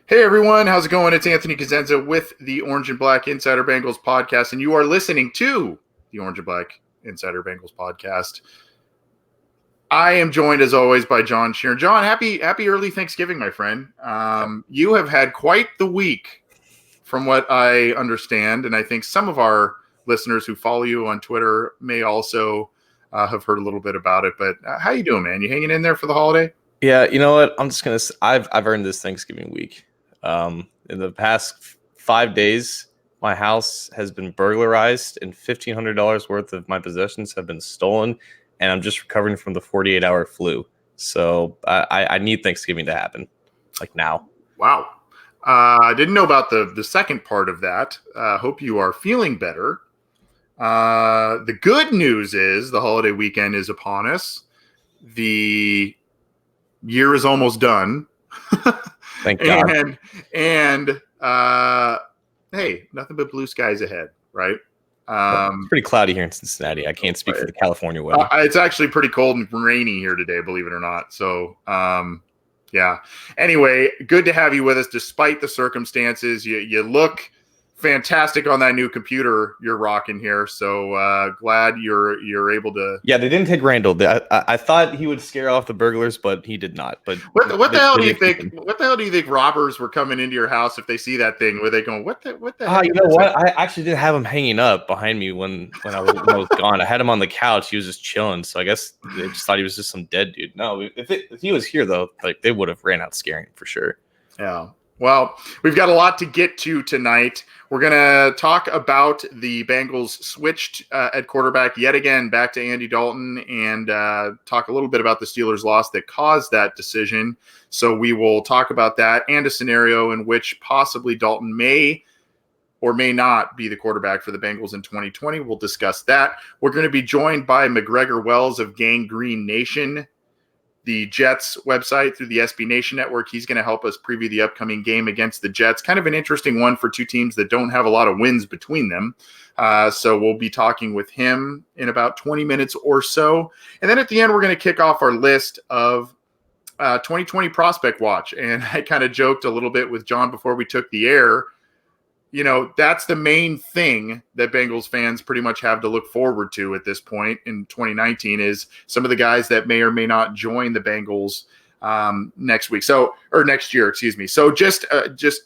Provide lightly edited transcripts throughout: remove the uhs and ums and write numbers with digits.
Hey everyone, how's it going? It's Anthony Cosenza with the Orange and Black Insider Bengals podcast, and you are listening to the Orange and Black Insider Bengals podcast. I am joined as always by John Sheeran. John, happy early Thanksgiving, my friend. You have had quite the week, from what I understand, and I think some of our listeners who follow you on Twitter may also have heard a little bit about it. But how you doing, man? You hanging in there for the holiday? Yeah, you know what? I'm just gonna. I've earned this Thanksgiving week. In the past 5 days, my house has been burglarized, and $1,500 worth of my possessions have been stolen, and I'm just recovering from the 48-hour flu. So I need Thanksgiving to happen, like now. Wow. I didn't know about the second part of that. Hope you are feeling better. The good news is the holiday weekend is upon us. The year is almost done. Thank God. And hey, nothing but blue skies ahead, right? It's pretty cloudy here in Cincinnati. I can't speak for the California weather. It's actually pretty cold and rainy here today, believe it or not. So, yeah. Anyway, good to have you with us despite the circumstances. You look fantastic on that new computer you're rocking here. So glad you're able to. Yeah, they didn't take Randall. I thought he would scare off the burglars, but he did not. But what the hell do you think? What the hell do you think robbers were coming into your house if they see that thing? Were they going, what the heck? You know what? I actually did have him hanging up behind me when I was gone. I had him on the couch. He was just chilling. So I guess they just thought he was just some dead dude. No, if he was here though, like they would have ran out scaring him for sure. Yeah. Well, we've got a lot to get to tonight. We're going to talk about the Bengals switched at quarterback yet again back to Andy Dalton and talk a little bit about the Steelers' loss that caused that decision. So we will talk about that and a scenario in which possibly Dalton may or may not be the quarterback for the Bengals in 2020. We'll discuss that. We're going to be joined by MacGregor Wells of Gang Green Nation, the Jets website through the SB Nation Network. He's going to help us preview the upcoming game against the Jets. Kind of an interesting one for two teams that don't have a lot of wins between them. So we'll be talking with him in about 20 minutes or so. And then at the end, we're going to kick off our list of 2020 Prospect Watch. And I kind of joked a little bit with John before we took the air. You know, that's the main thing that Bengals fans pretty much have to look forward to at this point in 2019 is some of the guys that may or may not join the Bengals next year, excuse me. So just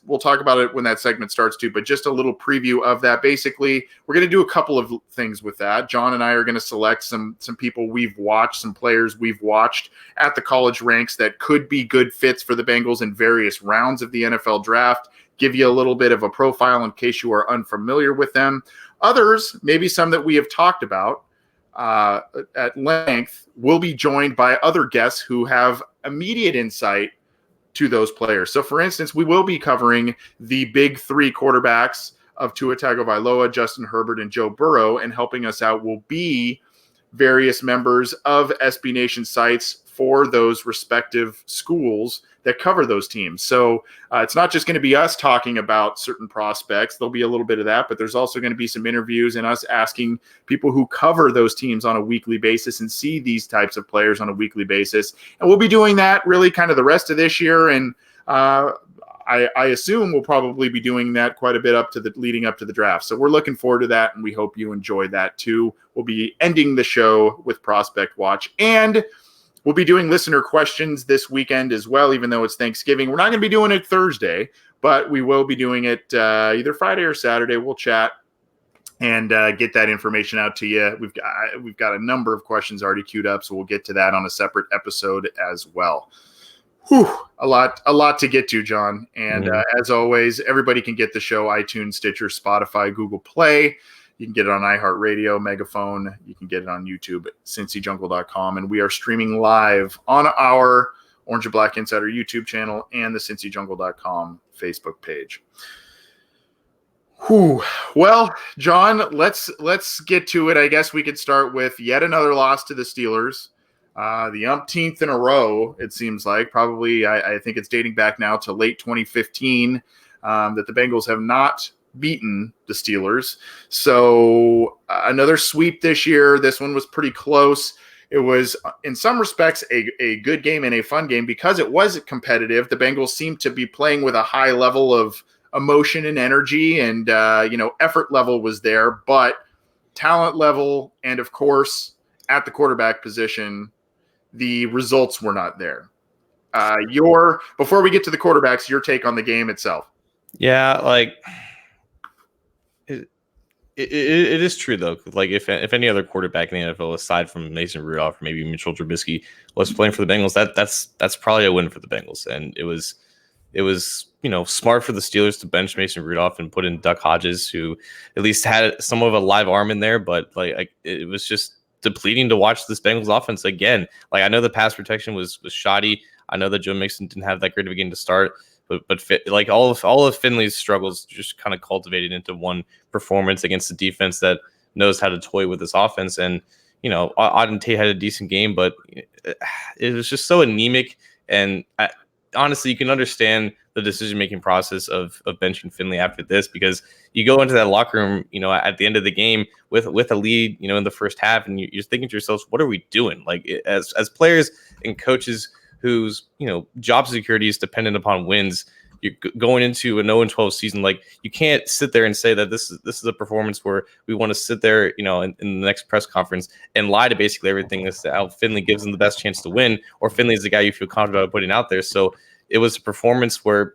we'll talk about it when that segment starts too, but just a little preview of that. Basically, we're going to do a couple of things with that. John and I are going to select some people we've watched, some players we've watched at the college ranks that could be good fits for the Bengals in various rounds of the NFL draft. Give you a little bit of a profile in case you are unfamiliar with them. Others, maybe some that we have talked about at length, will be joined by other guests who have immediate insight to those players. So, for instance, we will be covering the big three quarterbacks of Tua Tagovailoa, Justin Herbert, and Joe Burrow, and helping us out will be various members of SB Nation sites for those respective schools that cover those teams. So it's not just going to be us talking about certain prospects. There'll be a little bit of that, but there's also going to be some interviews and us asking people who cover those teams on a weekly basis and see these types of players on a weekly basis. And we'll be doing that really kind of the rest of this year. And I assume we'll probably be doing that quite a bit leading up to the draft. So we're looking forward to that, and we hope you enjoy that too. We'll be ending the show with Prospect Watch, and we'll be doing listener questions this weekend as well, even though it's Thanksgiving. We're not going to be doing it Thursday, but we will be doing it either Friday or Saturday. We'll chat and get that information out to you. We've got a number of questions already queued up, so we'll get to that on a separate episode as well. Whew, a lot to get to, John. And as always, everybody can get the show iTunes, Stitcher, Spotify, Google Play. You can get it on iHeartRadio, Megaphone. You can get it on YouTube at cincyjungle.com. And we are streaming live on our Orange and Black Insider YouTube channel and the cincyjungle.com Facebook page. Whew. Well, John, let's get to it. I guess we could start with yet another loss to the Steelers. The umpteenth in a row, it seems like. Probably, I think it's dating back now to late 2015 that the Bengals have not beaten the Steelers. So another sweep this year. This one was pretty close. it was in some respects a good game and a fun game because it was competitive. The Bengals seemed to be playing with a high level of emotion and energy, and effort level was there, but talent level and of course at the quarterback position, the results were not there. Before we get to the quarterbacks, your take on the game itself. Yeah, like it is true though. Like if any other quarterback in the NFL aside from Mason Rudolph or maybe Mitchell Trubisky was playing for the Bengals, that's probably a win for the Bengals. And it was smart for the Steelers to bench Mason Rudolph and put in Duck Hodges, who at least had some of a live arm in there, but like it was just depleting to watch this Bengals offense again. Like I know the pass protection was shoddy. I know that Joe Mixon didn't have that great of a game to start, but like all of Finley's struggles just kind of cultivated into one performance against a defense that knows how to toy with this offense. And Auden Tate had a decent game, but it was just so anemic. And honestly, you can understand the decision-making process of benching Finley after this, because you go into that locker room, at the end of the game with a lead, in the first half, and you're thinking to yourselves, what are we doing? Like as players and coaches whose job security is dependent upon wins, you're going into an 0-12 season. Like you can't sit there and say that this is a performance where we want to sit there, in the next press conference and lie to basically everything as to how Finley gives them the best chance to win, or Finley is the guy you feel confident about putting out there. So it was a performance where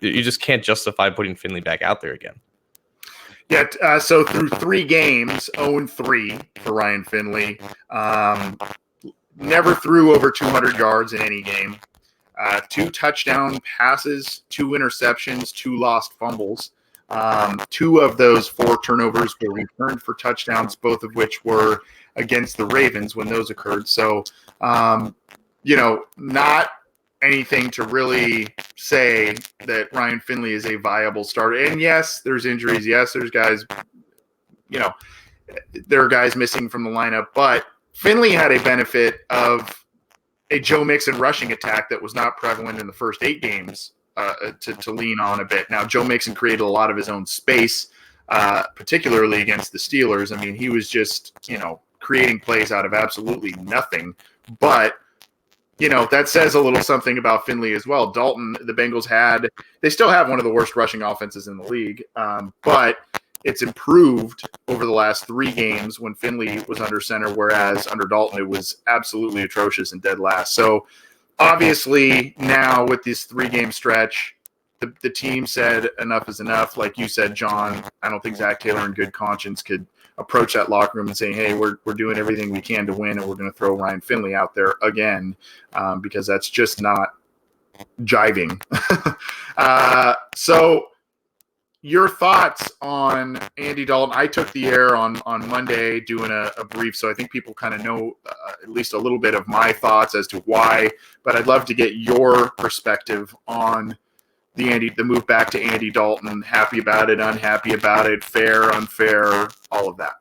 you just can't justify putting Finley back out there again. Yeah. So through 3 games, 0-3 for Ryan Finley. Never threw over 200 yards in any game. 2 touchdown passes, 2 interceptions, 2 lost fumbles. 2 of those 4 turnovers were returned for touchdowns, both of which were against the Ravens when those occurred. So, not anything to really say that Ryan Finley is a viable starter. And yes, there's injuries. Yes, there's guys, there are guys missing from the lineup, but Finley had a benefit of a Joe Mixon rushing attack that was not prevalent in the first 8 games to lean on a bit. Now, Joe Mixon created a lot of his own space, particularly against the Steelers. I mean, he was just, creating plays out of absolutely nothing. But, that says a little something about Finley as well. Dalton, the Bengals they still have one of the worst rushing offenses in the league, but it's improved over the last 3 games when Finley was under center, whereas under Dalton, it was absolutely atrocious and dead last. So obviously now with this 3-game stretch, the team said enough is enough. Like you said, John, I don't think Zach Taylor in good conscience could approach that locker room and say, hey, we're doing everything we can to win, and we're going to throw Ryan Finley out there again, because that's just not jiving. So your thoughts on Andy Dalton? I took the air on Monday doing a brief, so I think people kind of know at least a little bit of my thoughts as to why, but I'd love to get your perspective on the move back to Andy Dalton. Happy about it, unhappy about it, fair, unfair, all of that.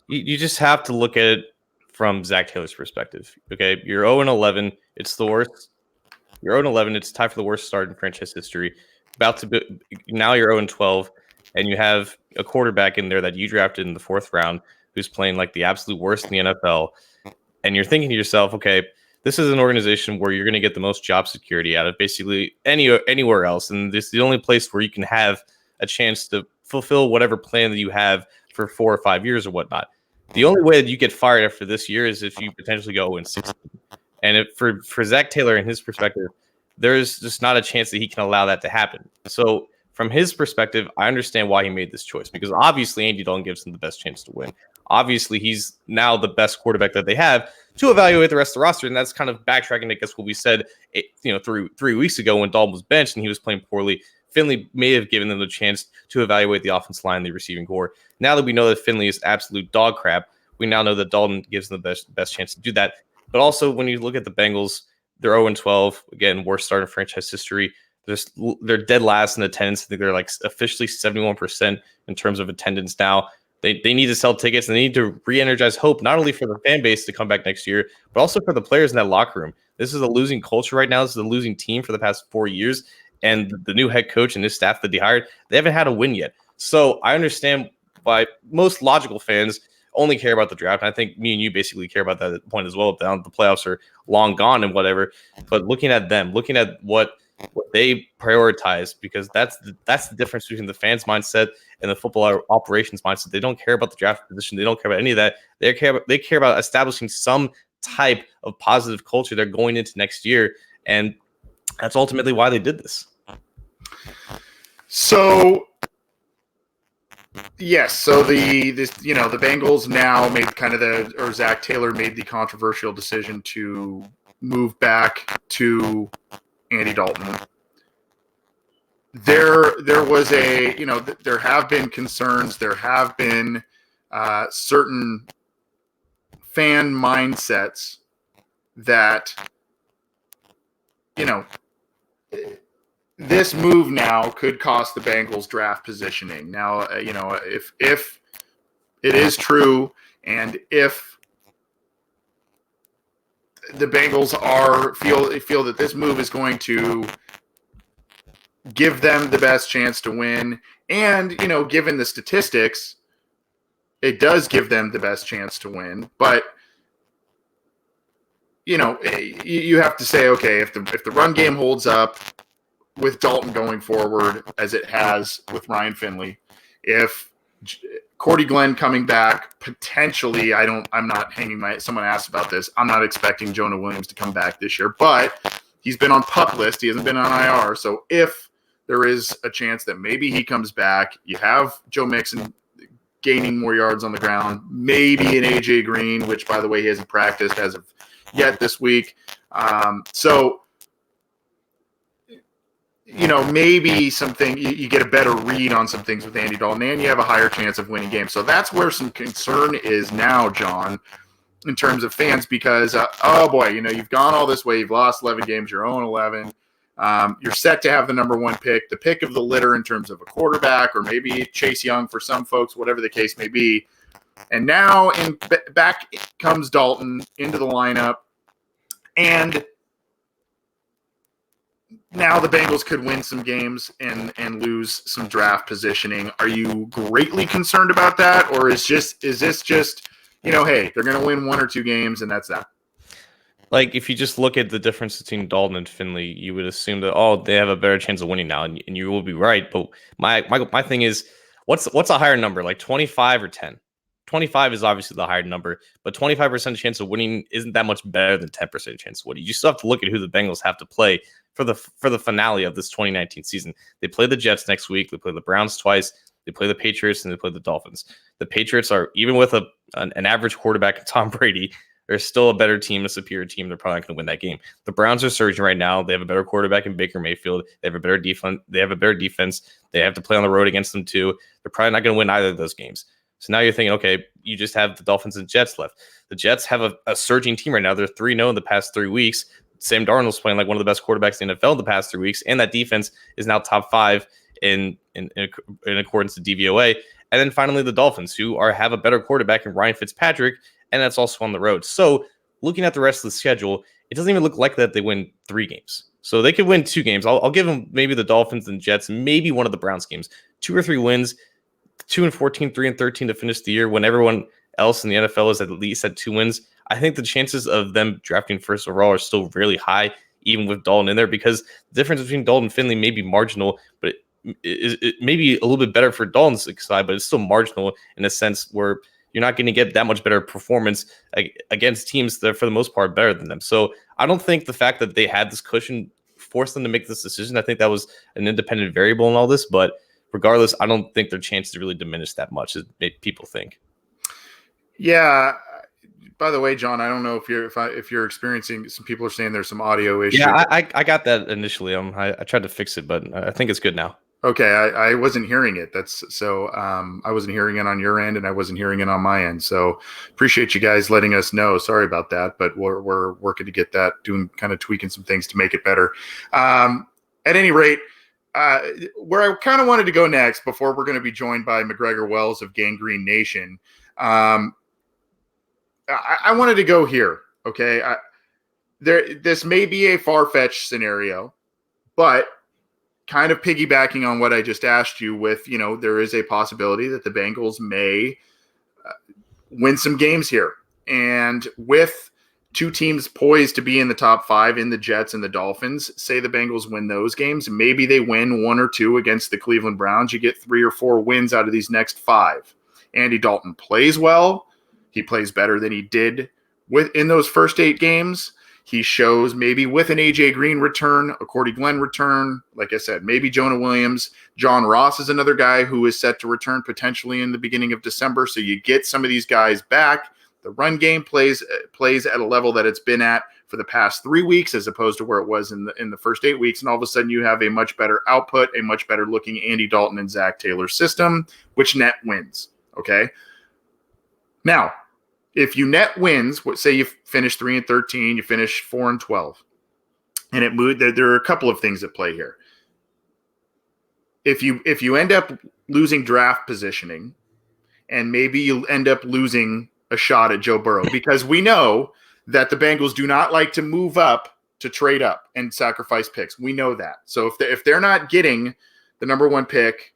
You just have to look at it from Zach Taylor's perspective. Okay, you're 0-11. It's the worst. You're 0-11. It's tied for the worst start in franchise history. Now you're 0-12, and you have a quarterback in there that you drafted in the 4th round who's playing like the absolute worst in the NFL. And you're thinking to yourself, okay, this is an organization where you're going to get the most job security out of basically anywhere else. And this is the only place where you can have a chance to fulfill whatever plan that you have for 4 or 5 years or whatnot. The only way that you get fired after this year is if you potentially go 0-16. And for Zach Taylor and his perspective, there's just not a chance that he can allow that to happen. So from his perspective, I understand why he made this choice, because obviously Andy Dalton gives him the best chance to win. Obviously, he's now the best quarterback that they have to evaluate the rest of the roster. And that's kind of backtracking, I guess, what we said, 3 weeks ago when Dalton was benched and he was playing poorly. Finley may have given them the chance to evaluate the offensive line, the receiving core. Now that we know that Finley is absolute dog crap, we now know that Dalton gives them the best chance to do that. But also, when you look at the Bengals, they're 0-12. Again, worst start in franchise history. They're dead last in attendance. I think they're like officially 71% in terms of attendance now. They need to sell tickets, and they need to re-energize hope, not only for the fan base to come back next year, but also for the players in that locker room. This is a losing culture right now. This is a losing team for the past 4 years. And the new head coach and his staff that they hired, they haven't had a win yet. So I understand why most logical fans only care about the draft. And I think me and you basically care about that point as well. The playoffs are long gone and whatever. But looking at them, looking at what they prioritize, because that's the difference between the fans' mindset and the football operations mindset. They don't care about the draft position. They don't care about any of that. They care about establishing some type of positive culture they're going into next year, and that's ultimately why they did this. So yes, so the Bengals now made Zach Taylor made the controversial decision to move back to Andy Dalton. There was there have been concerns. There have been certain fan mindsets that, this move now could cost the Bengals draft positioning. Now, if it is true, and if the Bengals feel that this move is going to give them the best chance to win, and given the statistics, it does give them the best chance to win. But you have to say, okay, if the run game holds up with Dalton going forward as it has with Ryan Finley, if Cordy Glenn coming back potentially, I'm not hanging my. Someone asked about this. I'm not expecting Jonah Williams to come back this year, but he's been on PUP list. He hasn't been on IR. So if there is a chance that maybe he comes back, you have Joe Mixon gaining more yards on the ground, maybe an AJ Green, which by the way he hasn't practiced as of yet this week. So maybe something you get a better read on some things with Andy Dalton, and you have a higher chance of winning games. So that's where some concern is now, John, in terms of fans, because oh boy, you've gone all this way, you've lost 11 games, you're 0-11. You're set to have the number one pick, the pick of the litter in terms of a quarterback, or maybe Chase Young for some folks, whatever the case may be. And now back comes Dalton into the lineup, and now the Bengals could win some games and lose some draft positioning. Are you greatly concerned about that, or is this just hey, they're going to win one or two games and that's that? Like, if you just look at the difference between Dalton and Finley, you would assume that, they have a better chance of winning now, and you will be right. But my thing is, what's a higher number, like 25 or 10? 25 is obviously the higher number, but 25% chance of winning isn't that much better than 10% chance of winning. You still have to look at who the Bengals have to play for the finale of this 2019 season. They play the Jets next week. They play the Browns twice. They play the Patriots, and they play the Dolphins. The Patriots are, even with an average quarterback, Tom Brady, they're still a better team, a superior team. They're probably not going to win that game. The Browns are surging right now. They have a better quarterback in Baker Mayfield. They have a better defense. They have to play on the road against them too. They're probably not going to win either of those games. So now you're thinking, okay, you just have the Dolphins and Jets left. The Jets have a surging team right now. They're 3-0 in the past 3 weeks. Sam Darnold's playing like one of the best quarterbacks in the NFL in the past 3 weeks, and that defense is now top 5 in accordance to DVOA. And then finally the Dolphins, who have a better quarterback in Ryan Fitzpatrick, and that's also on the road. So looking at the rest of the schedule, it doesn't even look like that they win 3 games. So they could win 2 games. I'll give them maybe the Dolphins and Jets, maybe one of the Browns games. 2 or 3 wins, 2-14, 3-13 to finish the year when everyone else in the NFL is at least at 2 wins. I think the chances of them drafting first overall are still really high, even with Dalton in there, because the difference between Dalton and Finley may be marginal, but it may be a little bit better for Dalton's side, but it's still marginal in a sense where you're not going to get that much better performance against teams that are, for the most part, better than them. So I don't think the fact that they had this cushion forced them to make this decision. I think that was an independent variable in all this, but regardless, I don't think their chances really diminished that much as people think. Yeah. By the way, John, I don't know if you're experiencing. Some people are saying there's some audio issues. Yeah, I got that initially. I tried to fix it, but I think it's good now. Okay, I wasn't hearing it. I wasn't hearing it on your end, and I wasn't hearing it on my end. So appreciate you guys letting us know. Sorry about that, but we're working to get that, kind of tweaking some things to make it better. At any rate, where I kind of wanted to go next, before we're going to be joined by MacGregor Wells of Gangrene Nation, I wanted to go here. Okay, this may be a far-fetched scenario, but kind of piggybacking on what I just asked you with, there is a possibility that the Bengals may win some games here. And with two teams poised to be in the top 5 in the Jets and the Dolphins, say the Bengals win those games, maybe they win 1 or 2 against the Cleveland Browns. You get 3 or 4 wins out of these next 5. Andy Dalton plays well. He plays better than he did in those first 8 games. He shows maybe with an A.J. Green return, a Cordy Glenn return, like I said, maybe Jonah Williams. John Ross is another guy who is set to return potentially in the beginning of December. So you get some of these guys back. The run game plays at a level that it's been at for the past 3 weeks as opposed to where it was in the first 8 weeks. And all of a sudden you have a much better output, a much better looking Andy Dalton and Zach Taylor system, which net wins. Okay. Now, if you net wins, say you finish 3-13, you finish 4-12, and it moved. There are a couple of things at play here. If you end up losing draft positioning, and maybe you end up losing a shot at Joe Burrow, because we know that the Bengals do not like to move up to trade up and sacrifice picks. We know that. So if they're not getting the number 1 pick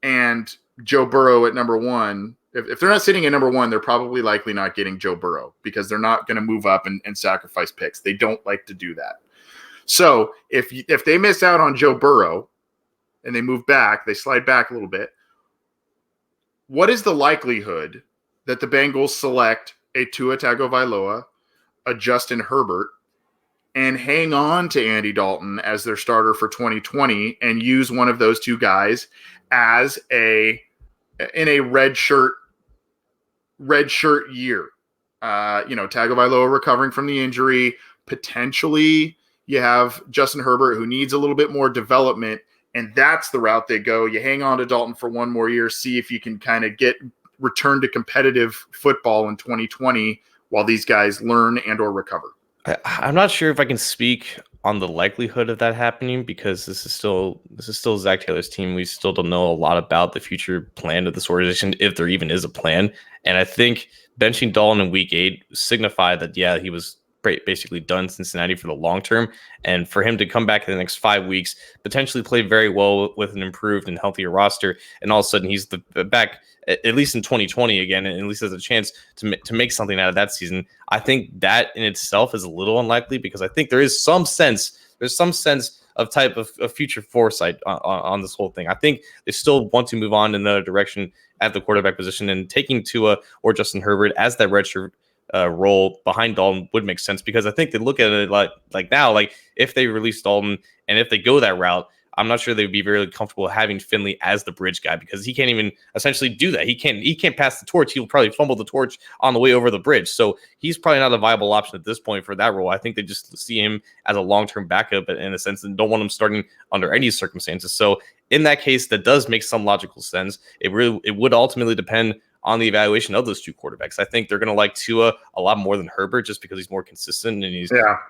and Joe Burrow at number 1. If they're not sitting at number 1, they're probably likely not getting Joe Burrow because they're not going to move up and sacrifice picks. They don't like to do that. So if they miss out on Joe Burrow and they move back, they slide back a little bit, what is the likelihood that the Bengals select a Tua Tagovailoa, a Justin Herbert, and hang on to Andy Dalton as their starter for 2020 and use one of those 2 guys as in a red shirt year? Tagovailoa recovering from the injury. Potentially you have Justin Herbert who needs a little bit more development, and that's the route they go. You hang on to Dalton for 1 more year, see if you can kind of return to competitive football in 2020 while these guys learn and or recover. I'm not sure if I can speak on the likelihood of that happening because this is still Zach Taylor's team. We still don't know a lot about the future plan of this organization, if there even is a plan. And I think benching Dalton in week 8 signified that, he was basically done Cincinnati for the long term. And for him to come back in the next 5 weeks, potentially play very well with an improved and healthier roster, and all of a sudden he's back at least in 2020 again, and at least has a chance to make something out of that season. I think that in itself is a little unlikely because I think there's some sense of type of future foresight on this whole thing. I think they still want to move on in another direction at the quarterback position, and taking Tua or Justin Herbert as that redshirt role behind Dalton would make sense because I think they look at it like now, like if they release Dalton and if they go that route, I'm not sure they'd be very comfortable having Finley as the bridge guy because he can't even essentially do that. He can't pass the torch. He'll probably fumble the torch on the way over the bridge. So he's probably not a viable option at this point for that role. I think they just see him as a long-term backup in a sense and don't want him starting under any circumstances. So in that case, that does make some logical sense. It would ultimately depend on the evaluation of those 2 quarterbacks. I think they're going to like Tua a lot more than Herbert just because he's more consistent and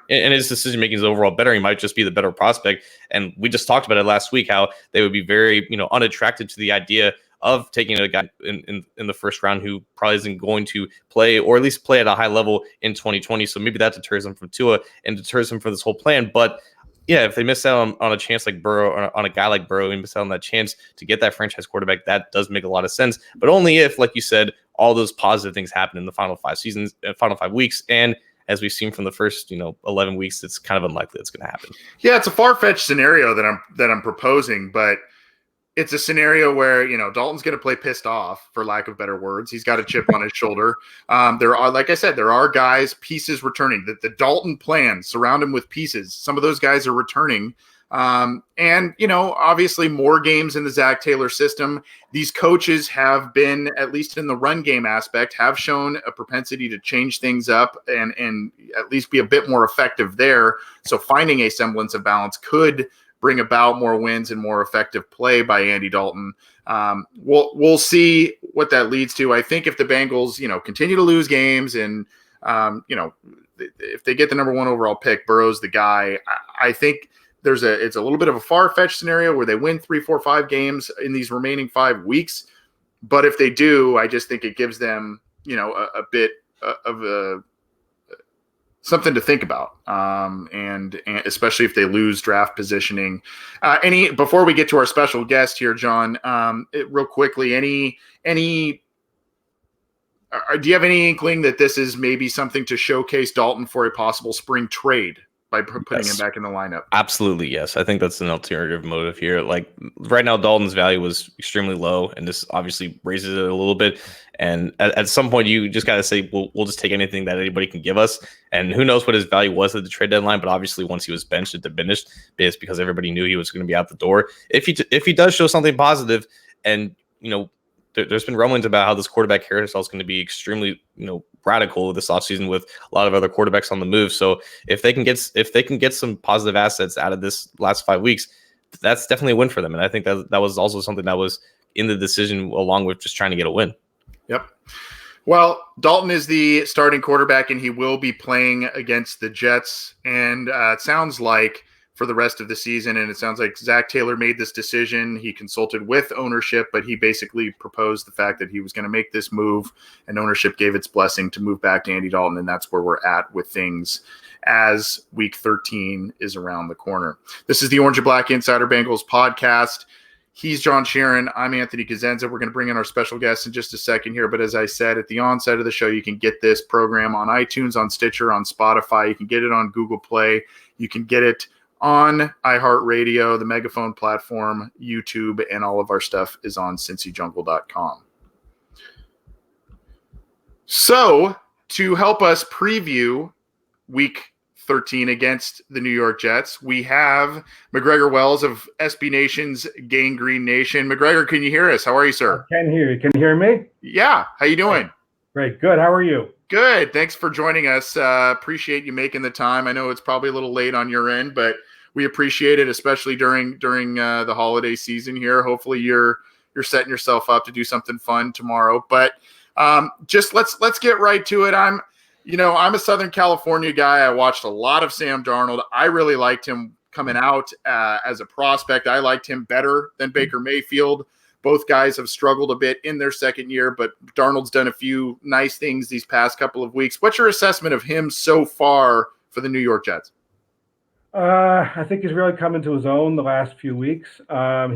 and his decision making is overall better. He might just be the better prospect. And we just talked about it last week, how they would be very, unattracted to the idea of taking a guy in the first round who probably isn't going to play or at least play at a high level in 2020. So maybe that deters him from Tua and deters him from this whole plan. But if they miss out on a chance like Burrow, or on a guy like Burrow, and miss out on that chance to get that franchise quarterback, that does make a lot of sense. But only if, like you said, all those positive things happen in the final 5 weeks. And as we've seen from the first, 11 weeks, it's kind of unlikely it's going to happen. Yeah, it's a far-fetched scenario that I'm proposing, but it's a scenario where, Dalton's going to play pissed off, for lack of better words. He's got a chip on his shoulder. There are, like I said, there are guys, pieces returning. The Dalton plan, surround him with pieces. Some of those guys are returning. And, obviously more games in the Zach Taylor system. These coaches have been, at least in the run game aspect, have shown a propensity to change things up and at least be a bit more effective there. So finding a semblance of balance could bring about more wins and more effective play by Andy Dalton. We'll see what that leads to. I think if the Bengals, continue to lose games and, if they get the number 1 overall pick, Burrow's the guy. I think it's a little bit of a far-fetched scenario where they win 3, 4, 5 games in these remaining 5 weeks. But if they do, I just think it gives them, a bit of something to think about, and especially if they lose draft positioning. Before we get to our special guest here, John, real quickly, any do you have any inkling that this is maybe something to showcase Dalton for a possible spring trade by putting him back in the lineup? Absolutely, yes. I think that's an alternative motive here. Like right now, Dalton's value was extremely low, and this obviously raises it a little bit. And at some point, you just got to say, we'll just take anything that anybody can give us. And who knows what his value was at the trade deadline? But obviously, once he was benched, it diminished. It's because everybody knew he was going to be out the door. If he does show something positive, and there's been rumblings about how this quarterback carousel is going to be extremely, radical this offseason with a lot of other quarterbacks on the move. So if they can get some positive assets out of this last 5 weeks, that's definitely a win for them. And I think that was also something that was in the decision along with just trying to get a win. Yep. Well, Dalton is the starting quarterback, and he will be playing against the Jets. And it sounds like for the rest of the season, and it sounds like Zach Taylor made this decision. He consulted with ownership, but he basically proposed the fact that he was going to make this move, and ownership gave its blessing to move back to Andy Dalton, and that's where we're at with things as Week 13 is around the corner. This is the Orange and Black Insider Bengals podcast. He's John Sharon. I'm Anthony Cosenza. We're going to bring in our special guest in just a second here. But as I said at the onset of the show, you can get this program on iTunes, on Stitcher, on Spotify. You can get it on Google Play. You can get it on iHeartRadio, the Megaphone platform, YouTube, and all of our stuff is on CincyJungle.com. So to help us preview Week 13 against the New York Jets, we have MacGregor Wells of SB Nation's Gangrene Nation. MacGregor, can you hear us? How are you, sir? I can hear you. Can you hear me? Yeah. How you doing? Great. Good. How are you? Good. Thanks for joining us. Appreciate you making the time. I know it's probably a little late on your end, but we appreciate it, especially during the holiday season here. Hopefully you're setting yourself up to do something fun tomorrow. But just let's get right to it. I'm a Southern California guy. I watched a lot of Sam Darnold. I really liked him coming out as a prospect. I liked him better than Baker Mayfield. Both guys have struggled a bit in their second year, but Darnold's done a few nice things these past couple of weeks. What's your assessment of him so far for the New York Jets? I think he's really come into his own the last few weeks.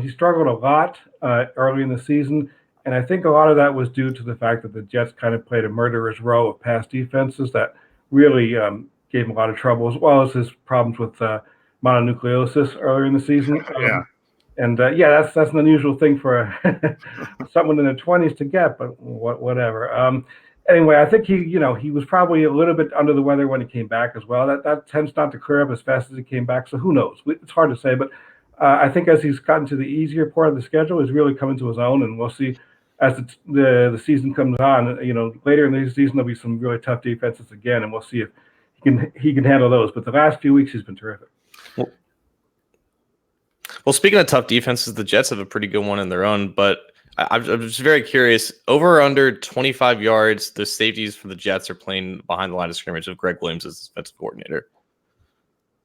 He struggled a lot early in the season, and I think a lot of that was due to the fact that the Jets kind of played a murderer's row of pass defenses that really gave him a lot of trouble, as well as his problems with mononucleosis earlier in the season. That's an unusual thing for someone in their 20s to get, but whatever. Anyway, I think he was probably a little bit under the weather when he came back as well. That tends not to clear up as fast as he came back. So who knows? It's hard to say, but I think as he's gotten to the easier part of the schedule, he's really coming to his own, and we'll see as the season comes on. Later in the season there'll be some really tough defenses again, and we'll see if he can handle those. But the last few weeks he's been terrific. Well, speaking of tough defenses, the Jets have a pretty good one in their own, but I'm just very curious. Over or under 25 yards, the safeties for the Jets are playing behind the line of scrimmage of Greg Williams as defensive coordinator.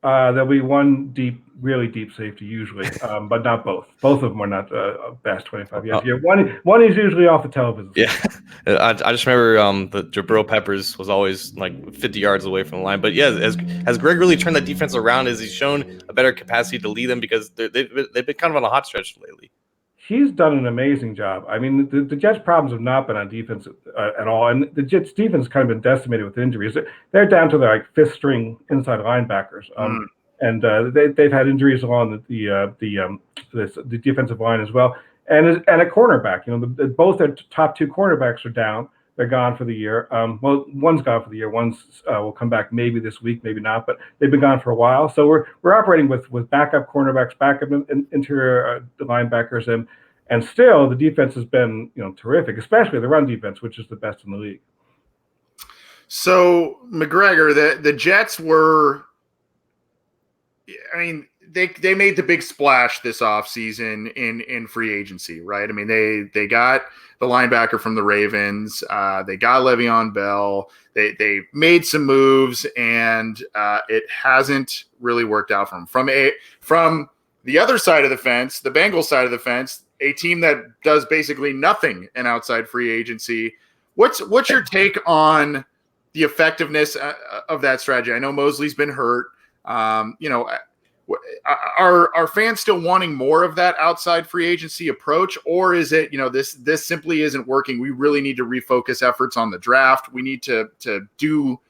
There'll be one really deep safety usually, but not both. Both of them are not past 25 yards. Yeah, one is usually off the television. Yeah, I just remember the Jabril Peppers was always like 50 yards away from the line. But yeah, has Greg really turned that defense around? Has he shown a better capacity to lead them, because they've been kind of on a hot stretch lately? He's done an amazing job. I mean, the Jets' problems have not been on defense at all, and the Jets' defense has kind of been decimated with injuries. They're down to their fifth string inside linebackers, and they've had injuries along the defensive line as well, and a cornerback. Both their top two cornerbacks are down. They're gone for the year. Well, one's gone for the year. One's will come back maybe this week, maybe not. But they've been gone for a while. So we're operating with backup cornerbacks, backup interior linebackers, and still the defense has been terrific, especially the run defense, which is the best in the league. So MacGregor, the Jets were, I mean, they made the big splash this offseason in free agency, right? I mean, they got the linebacker from the Ravens. They got Le'Veon Bell. They made some moves, and it hasn't really worked out for them. From the other side of the fence, the Bengals side of the fence, a team that does basically nothing in outside free agency. What's your take on the effectiveness of that strategy? I know Mosley's been hurt. Are fans still wanting more of that outside free agency approach, or is it, this simply isn't working? We really need to refocus efforts on the draft. We need to do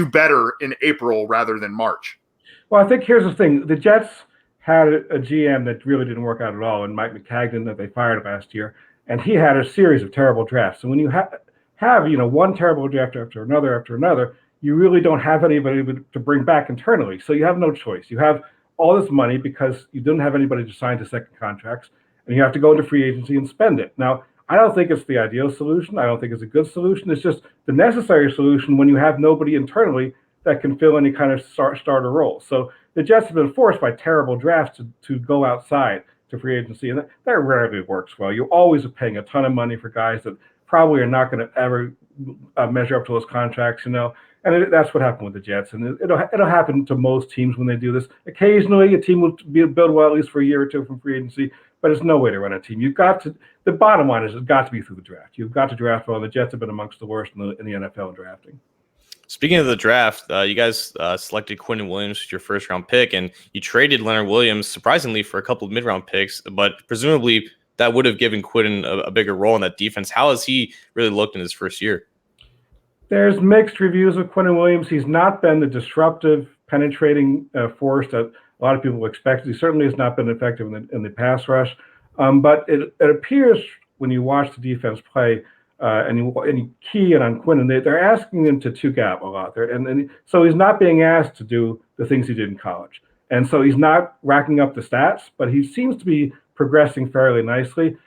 better in April rather than March. Well, I think here's the thing: the Jets had a GM that really didn't work out at all, and Mike McCagnon that they fired last year, and he had a series of terrible drafts. And when you have one terrible draft after another, you really don't have anybody to bring back internally. So you have no choice. You have all this money because you didn't have anybody to sign to second contracts, and you have to go into free agency and spend it. Now, I don't think it's the ideal solution. I don't think it's a good solution. It's just the necessary solution when you have nobody internally that can fill any kind of starter role. So the Jets have been forced by terrible drafts to go outside to free agency, and that rarely works well. You always are paying a ton of money for guys that probably are not going to ever measure up to those contracts, And that's what happened with the Jets, and it'll happen to most teams when they do this. Occasionally, a team will build well at least for a year or two from free agency, but it's no way to run a team. The bottom line is it's got to be through the draft. You've got to draft well. The Jets have been amongst the worst in the NFL in drafting. Speaking of the draft, you guys selected Quinnen Williams with your first-round pick, and you traded Leonard Williams, surprisingly, for a couple of mid-round picks, but presumably that would have given Quinnen a bigger role in that defense. How has he really looked in his first year? There's mixed reviews of Quinnen Williams. He's not been the disruptive, penetrating force that a lot of people expected. He certainly has not been effective in the pass rush, but it appears when you watch the defense play, and you key in on Quinnen, they're asking him to two-gap a lot there, and so he's not being asked to do the things he did in college, and so he's not racking up the stats, but he seems to be progressing fairly nicely.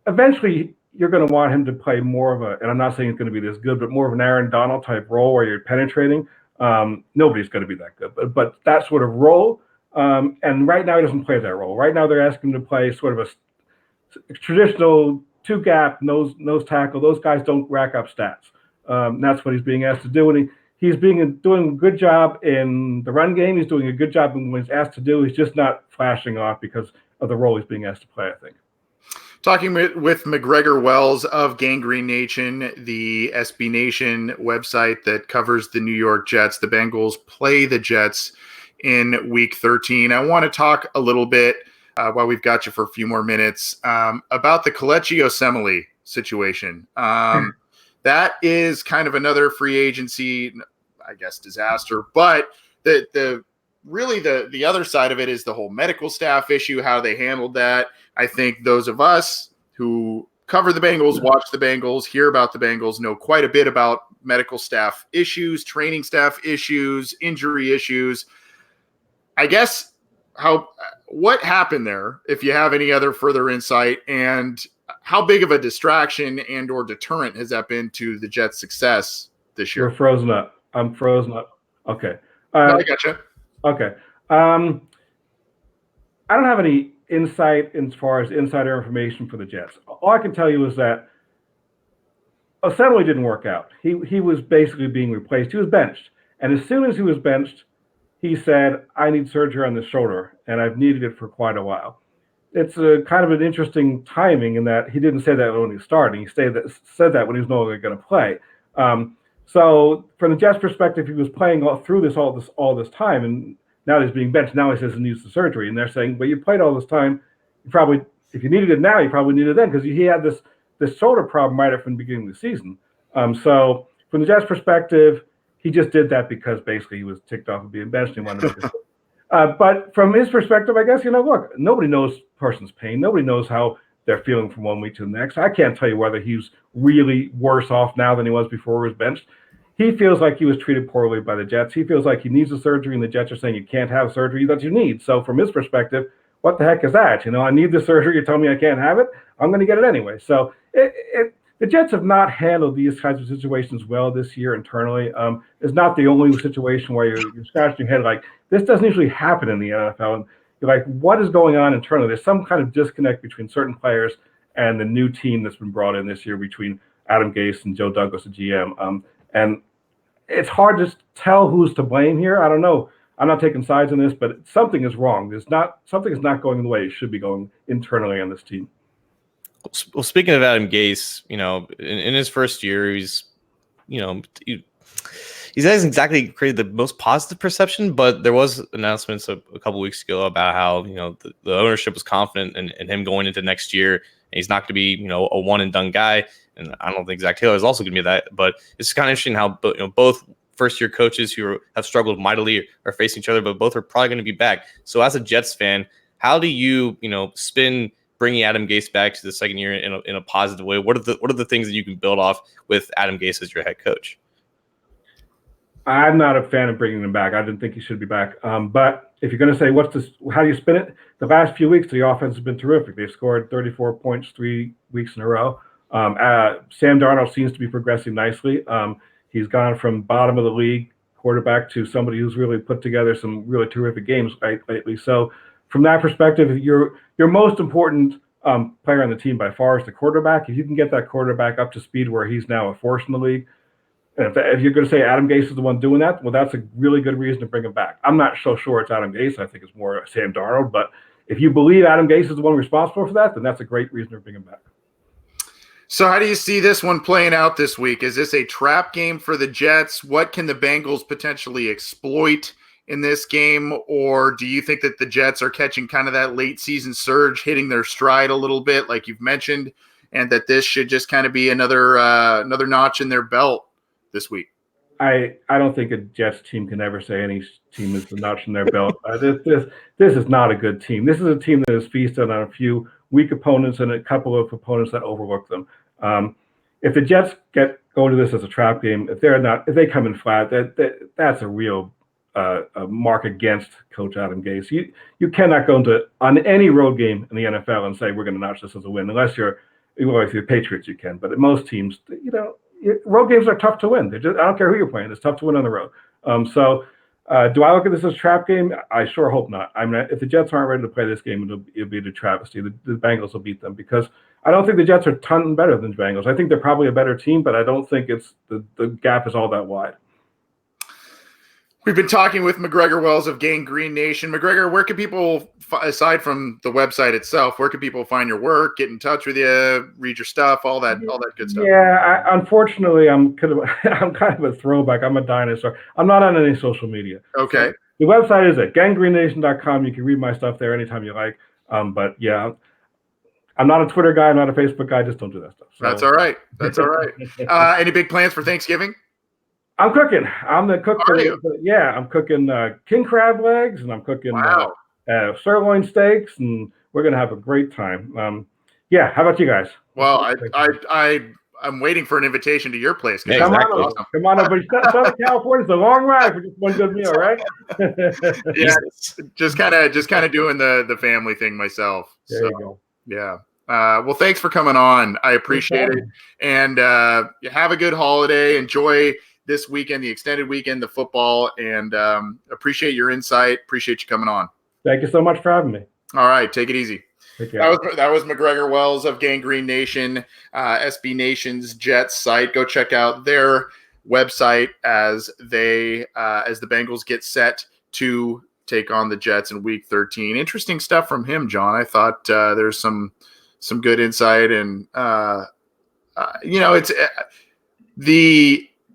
Eventually, you're going to want him to play more of and I'm not saying it's going to be this good, but more of an Aaron Donald type role where you're penetrating. Nobody's going to be that good, but that sort of role, and right now he doesn't play that role. Right now they're asking him to play sort of a traditional two-gap, nose tackle. Those guys don't rack up stats. That's what he's being asked to do. And he's doing a good job in the run game. He's doing a good job when he's asked to do. He's just not flashing off because of the role he's being asked to play, I think. Talking with MacGregor Wells of Gangrene Nation, the SB Nation website that covers the New York Jets. The Bengals play the Jets in Week 13. I want to talk a little bit while we've got you for a few more minutes, about the Kelechi Osemele situation. That is kind of another free agency, I guess, disaster. But the other side of it is the whole medical staff issue, how they handled that. I think those of us who cover the Bengals, watch the Bengals, hear about the Bengals, know quite a bit about medical staff issues, training staff issues, injury issues. I guess what happened there, if you have any other further insight, and how big of a distraction and or deterrent has that been to the Jets' success this year? You're frozen up. I'm frozen up. Okay. No, I gotcha. Okay. I don't have any insight as far as insider information for the Jets. All I can tell you is that Osemele didn't work out. He was basically being replaced. He was benched. And as soon as he was benched, he said, I need surgery on the shoulder, and I've needed it for quite a while. It's a kind of an interesting timing in that he didn't say that when he was starting. He said that when he was no longer going to play. So from the Jets' perspective, he was playing all this time, and now he's being benched. Now he says he needs the surgery, and they're saying, "Well, you played all this time. You probably, if you needed it now, you probably needed it then because he had this shoulder problem right from the beginning of the season." So from the Jets' perspective, he just did that because basically he was ticked off of being benched and wanted to make it. But from his perspective, I guess, look, nobody knows person's pain. Nobody knows how they're feeling from one week to the next. I can't tell you whether he's really worse off now than he was before he was benched. He feels like he was treated poorly by the Jets. He feels like he needs the surgery, and the Jets are saying you can't have surgery that you need. So from his perspective, what the heck is that? I need the surgery. You're telling me I can't have it? I'm going to get it anyway. So the Jets have not handled these kinds of situations well this year internally. It's not the only situation where you're scratching your head like, this doesn't usually happen in the NFL. And you're like, what is going on internally? There's some kind of disconnect between certain players and the new team that's been brought in this year between Adam Gase and Joe Douglas, the GM. And it's hard to tell who's to blame here. I don't know. I'm not taking sides on this, but something is wrong. Something is not going the way it should be going internally on this team. Well, speaking of Adam Gase, in his first year, he's he hasn't exactly created the most positive perception, but there was announcements a couple weeks ago about how, the ownership was confident in him going into next year, and he's not going to be, a one and done guy. And I don't think Zach Taylor is also going to be that, but it's kind of interesting how both first year coaches who have struggled mightily are facing each other, but both are probably going to be back. So as a Jets fan, how do you, spin bringing Adam Gase back to the second year in a positive way? What are the things that you can build off with Adam Gase as your head coach? I'm not a fan of bringing him back. I didn't think he should be back. But if you're going to say, how do you spin it? The last few weeks, the offense has been terrific. They've scored 34 points 3 weeks in a row. Sam Darnold seems to be progressing nicely. He's gone from bottom of the league quarterback to somebody who's really put together some really terrific games lately. So from that perspective, your most important player on the team by far is the quarterback. If you can get that quarterback up to speed where he's now a force in the league, and if you're going to say Adam Gase is the one doing that, well, that's a really good reason to bring him back. I'm not so sure it's Adam Gase. I think it's more Sam Darnold. But if you believe Adam Gase is the one responsible for that, then that's a great reason to bring him back. So how do you see this one playing out this week? Is this a trap game for the Jets? What can the Bengals potentially exploit in this game? Or do you think that the Jets are catching kind of that late season surge, hitting their stride a little bit, like you've mentioned, and that this should just kind of be another notch in their belt this week? I don't think a Jets team can ever say any team is the notch in their belt. This is not a good team. This is a team that has feasted on a few weak opponents and a couple of opponents that overlook them. If the Jets go into this as a trap game, if they come in flat, that's a real mark against Coach Adam Gase. You cannot go on any road game in the NFL and say we're going to notch this as a win, unless you're Patriots. You can, but at most teams, road games are tough to win. I don't care who you're playing; it's tough to win on the road. Do I look at this as a trap game? I sure hope not. I mean, if the Jets aren't ready to play this game, it'll be a travesty. The Bengals will beat them because I don't think the Jets are a ton better than the Bengals. I think they're probably a better team, but I don't think it's the gap is all that wide. We've been talking with MacGregor Wells of Gang Green Nation. MacGregor, where can people, aside from the website itself, where can people find your work, get in touch with you, read your stuff, all that good stuff? Yeah, unfortunately, I'm kind of a throwback. I'm a dinosaur. I'm not on any social media. Okay. So the website is at ganggreennation.com. You can read my stuff there anytime you like. But yeah, I'm not a Twitter guy. I'm not a Facebook guy. Just don't do that stuff. So. That's all right. That's all right. Any big plans for Thanksgiving? I'm cooking. I'm the cook. I'm cooking king crab legs, and I'm cooking sirloin steaks, and we're gonna have a great time. How about you guys? Well, I'm waiting for an invitation to your place. Yeah, come exactly. on, come on over. Southern California is a long ride for just one good meal, right? Yeah, just kind of doing the family thing myself. There you go. Yeah. Well, thanks for coming on. I appreciate it, and have a good holiday. Enjoy this weekend, the extended weekend, the football, and appreciate your insight. Appreciate you coming on. Thank you so much for having me. All right. Take it easy. Take care. That was MacGregor Wells of Gang Green Nation, SB Nation's Jets site. Go check out their website as the Bengals get set to take on the Jets in Week 13. Interesting stuff from him, John. I thought there's some good insight, and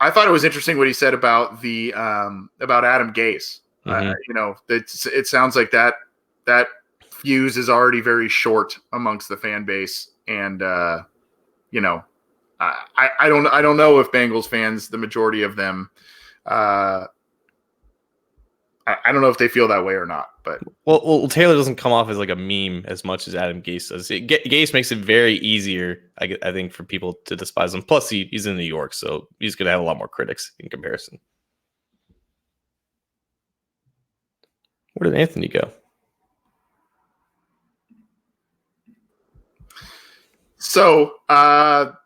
I thought it was interesting what he said about about Adam Gase. It sounds like that fuse is already very short amongst the fan base, and I don't know if Bengals fans, the majority of them, I don't know if they feel that way or not. But well, Taylor doesn't come off as like a meme as much as Adam Gase does. Gase makes it very easier, I think, for people to despise him. Plus, he's in New York, so he's going to have a lot more critics in comparison. Where did Anthony go? So, that's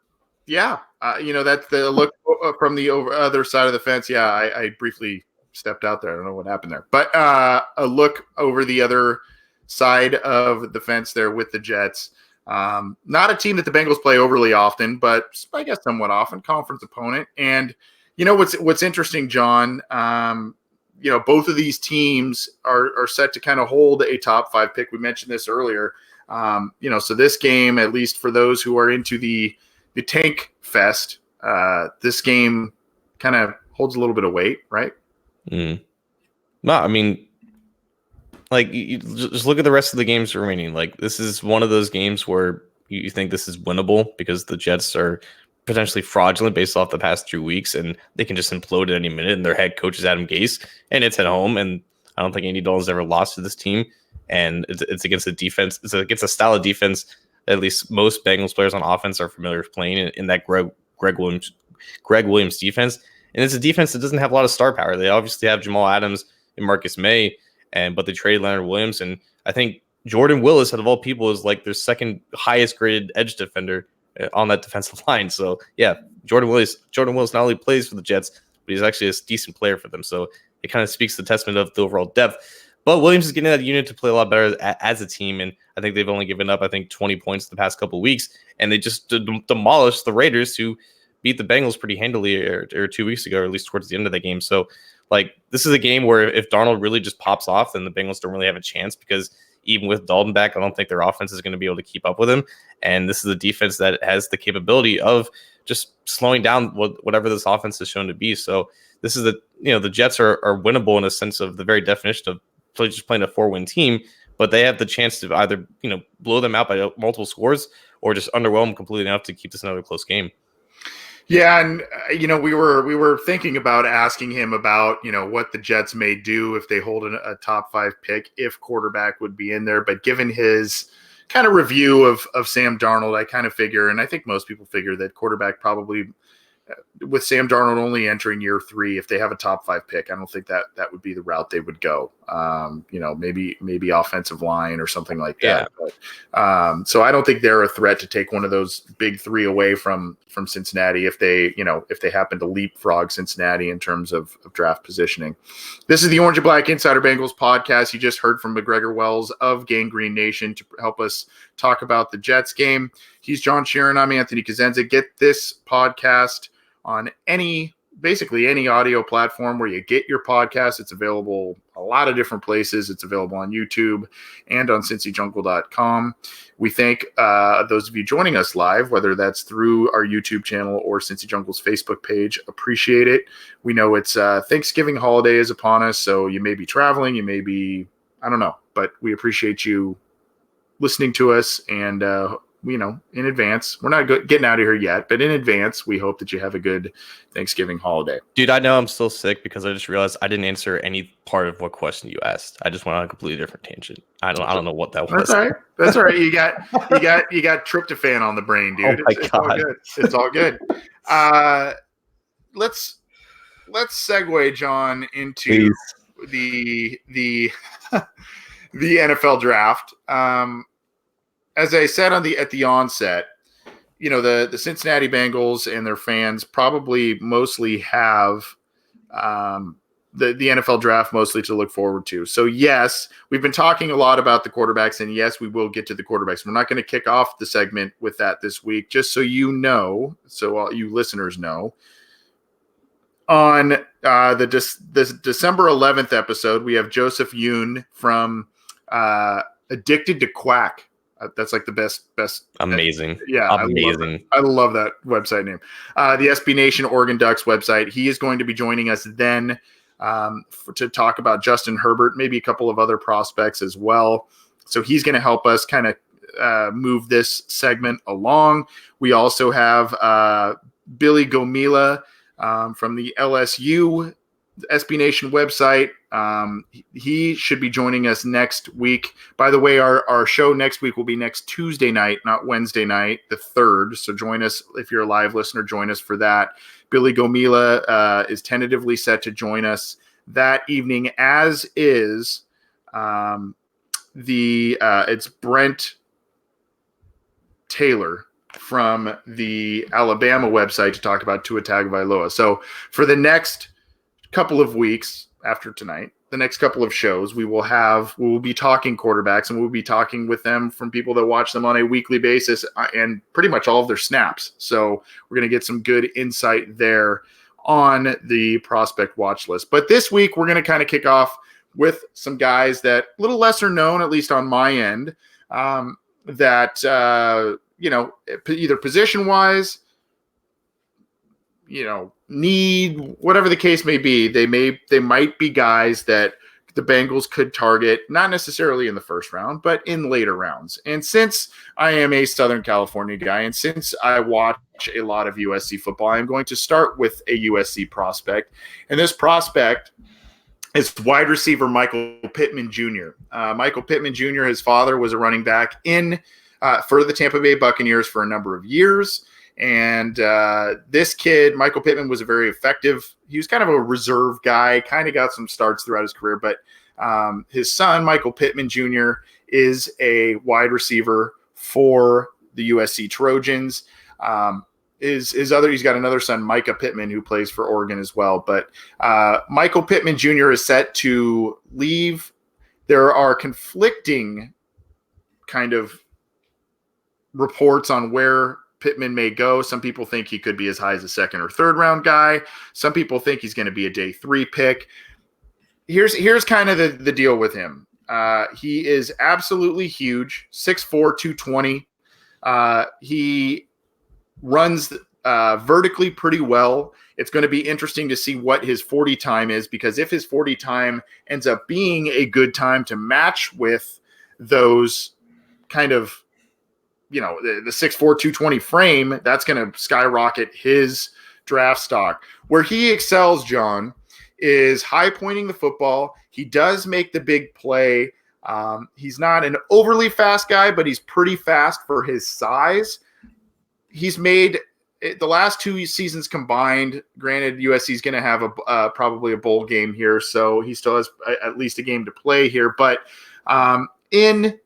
the look from the other side of the fence. Yeah, I briefly stepped out there. I don't know what happened there, but a look over the other side of the fence there with the Jets. Not a team that the Bengals play overly often, but I guess somewhat often, conference opponent. And what's interesting, John, both of these teams are set to kind of hold a top 5 pick. We mentioned this earlier. So this game, at least for those who are into the tank fest, this game kind of holds a little bit of weight, right? No, I mean, like you just look at the rest of the games remaining. Like this is one of those games where you think this is winnable because the Jets are potentially fraudulent based off the past 2 weeks, and they can just implode at any minute. And their head coach is Adam Gase, and it's at home. And I don't think Andy Dalton's ever lost to this team. And it's against a defense. It's against a style of defense that at least most Bengals players on offense are familiar with playing in that Greg Williams defense. And it's a defense that doesn't have a lot of star power. They obviously have Jamal Adams and Marcus May, but they traded Leonard Williams, and I think Jordan Willis, out of all people, is like their second highest graded edge defender on that defensive line. So yeah, Jordan Willis not only plays for the Jets, but he's actually a decent player for them. So it kind of speaks to the testament of the overall depth. But Williams is getting that unit to play a lot better as a team, and I think they've only given up 20 points the past couple of weeks, and they just demolished the Raiders, who beat the Bengals pretty handily or 2 weeks ago, or at least towards the end of the game. So like this is a game where if Darnold really just pops off, then the Bengals don't really have a chance, because even with Dalton back, I don't think their offense is going to be able to keep up with him. And this is a defense that has the capability of just slowing down whatever this offense is shown to be. So this is the Jets are winnable in a sense of the very definition of just playing a 4-win team, but they have the chance to either blow them out by multiple scores or just underwhelm completely enough to keep this another close game. Yeah, and we were thinking about asking him about what the Jets may do if they hold a top 5 pick, if quarterback would be in there. But given his kind of review of Sam Darnold, I kind of figure, and I think most people figure, that quarterback probably, with Sam Darnold only entering year 3, if they have a top 5 pick, I don't think that would be the route they would go. Maybe offensive line or something like that. Yeah. But, so I don't think they're a threat to take one of those big 3 away from Cincinnati if they happen to leapfrog Cincinnati in terms of draft positioning. This is the Orange and Black Insider Bengals podcast. You just heard from MacGregor Wells of Gangrene Nation to help us talk about the Jets game. He's John Sheeran. I'm Anthony Cosenza. Get this podcast on basically any audio platform where you get your podcast. It's available a lot of different places. It's available on YouTube and on cincyjungle.com. We thank those of you joining us live, whether that's through our YouTube channel or Cincy Jungle's Facebook page. Appreciate it. We know it's Thanksgiving holiday is upon us, so you may be traveling, you may be, I don't know, but we appreciate you listening to us, and in advance, we're not getting out of here yet, but in advance, we hope that you have a good Thanksgiving holiday. Dude, I know I'm still sick because I just realized I didn't answer any part of what question you asked. I just went on a completely different tangent. I don't know what that was. That's all right. You got tryptophan on the brain, dude. Oh my God. It's all good. Let's segue, John, into the the NFL draft. As I said at the onset, the Cincinnati Bengals and their fans probably mostly have the NFL draft mostly to look forward to. So yes, we've been talking a lot about the quarterbacks, and yes, we will get to the quarterbacks. We're not going to kick off the segment with that this week, just so you know, so all you listeners know. On the December 11th episode, we have Joseph Yoon from Addicted to Quack. That's like the best. Amazing. Yeah. Amazing. I love that website name. The SB Nation Oregon Ducks website. He is going to be joining us then to talk about Justin Herbert, maybe a couple of other prospects as well. So he's going to help us kind of move this segment along. We also have Billy Gomila from the LSU SB Nation website. He should be joining us next week. By the way, our show next week will be next Tuesday night, not Wednesday night, the 3rd. So join us. If you're a live listener, join us for that. Billy Gomila is tentatively set to join us that evening, as is it's Brent Taylor from the Alabama website to talk about Tua Tagovailoa. So for the next couple of weeks after tonight, the next couple of shows, we will be talking quarterbacks, and we'll be talking with them from people that watch them on a weekly basis and pretty much all of their snaps. So we're going to get some good insight there on the prospect watch list. But this week, we're going to kind of kick off with some guys that a little lesser known, at least on my end, that, either position wise, need, whatever the case may be, they might be guys that the Bengals could target, not necessarily in the first round, but in later rounds. And since I am a Southern California guy, and since I watch a lot of USC football, I'm going to start with a USC prospect. And this prospect is wide receiver Michael Pittman Jr. Michael Pittman Jr., his father was a running back for the Tampa Bay Buccaneers for a number of years. And this kid, Michael Pittman, was a very effective. He was kind of a reserve guy, kind of got some starts throughout his career. But his son, Michael Pittman Jr., is a wide receiver for the USC Trojans. He's got another son, Micah Pittman, who plays for Oregon as well. But Michael Pittman Jr. is set to leave. There are conflicting kind of reports on where Pittman may go. Some people think he could be as high as a second or third round guy. Some people think he's going to be a day 3 pick. Here's kind of the deal with him. He is absolutely huge, 6'4", 220. He runs vertically pretty well. It's going to be interesting to see what his 40 time is, because if his 40 time ends up being a good time to match with those kind of, the 6'4", 220 frame, that's going to skyrocket his draft stock. Where he excels, John, is high pointing the football. He does make the big play. He's not an overly fast guy, but he's pretty fast for his size. He's made the last 2 seasons combined. Granted, USC is going to have probably a bowl game here, so he still has at least a game to play here. But in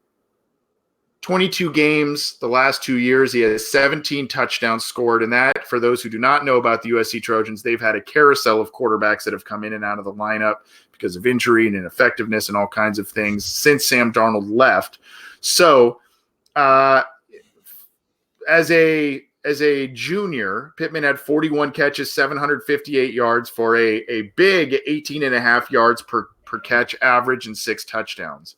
22 games the last 2 years, he has 17 touchdowns scored. And that, for those who do not know about the USC Trojans, they've had a carousel of quarterbacks that have come in and out of the lineup because of injury and ineffectiveness and all kinds of things since Sam Darnold left. So as a junior, Pittman had 41 catches, 758 yards for a big 18.5 yards per catch average and 6 touchdowns.